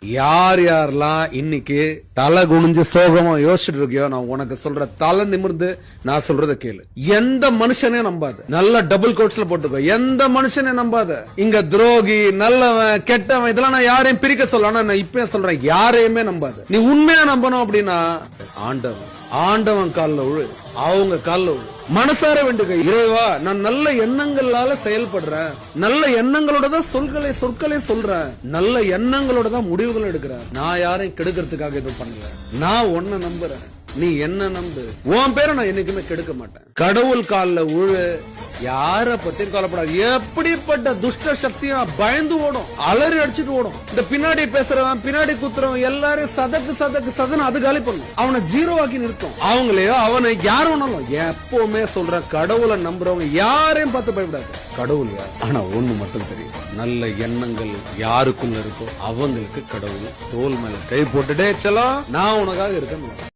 யார் யாரெல்லாம் இன்னைக்கு தலை குனிஞ்சு சோகமா யோசிச்சுட்டு இருக்கியோ, நான் உனக்கு சொல்ற தலை நிமிர்ந்து நான் சொல்றத கேளு. எந்த மனுஷனே நம்பாத. நல்ல டபுள் கோட்ஸ்ல போட்டுக்கோ. எந்த மனுஷனே நம்பாத. இங்க துரோகி, நல்லவன், கெட்டவன் இதெல்லாம் நான் யாரையும் பிரிக்க சொல்ல. நான் இப்ப சொல்றேன், யாரையுமே நம்பாத. நீ உண்மையா நம்பணும் அப்படின்னா ஆண்டவன் கால்ல விழு, அவங்க கால்ல விழு. மனசார வேண்டுக, இறைவா நான் நல்ல எண்ணங்களால செயல்படுறேன், நல்ல எண்ணங்களோட தான் சொற்களை சொல்றேன், நல்ல எண்ணங்களோட தான் முடிவுகள் எடுக்கிறேன். நான் யாரையும் கெடுக்கிறதுக்காக எதுவும் பண்ணல. நான் உன்னை நம்புறேன், நீ என்ன நம்பு. உன் பேரை நான் என்னைக்குமே கெடுக்க மாட்டேன். கடவுள் கால்ல உழு, யார பத்தி கவலைப்படாது. எப்படிப்பட்ட துஷ்ட சக்தியும் பயந்து ஓடும், அலறி அடிச்சுட்டு ஓடும். இந்த பின்னாடி பேசுறவன், பின்னாடி குத்துறவன் எல்லாரும் சதக்கு அது காலி பண்ணும். அவனை ஜீரோ ஆக்கி நிறுத்தும். அவங்களையோ அவனை யாரும் ஒண்ணும். எப்பவுமே சொல்றேன், கடவுளை நம்புறவங்க யாரையும் பார்த்து பயப்படாது. கடவுள் யார்? ஆனா ஒண்ணு மட்டும் தெரியும், நல்ல எண்ணங்கள் யாருக்குள்ள இருக்கோ அவங்களுக்கு கடவுள் தோல் மேல கை போட்டுட்டே செல்லாம் நான் உனக்காக இருக்கேன்.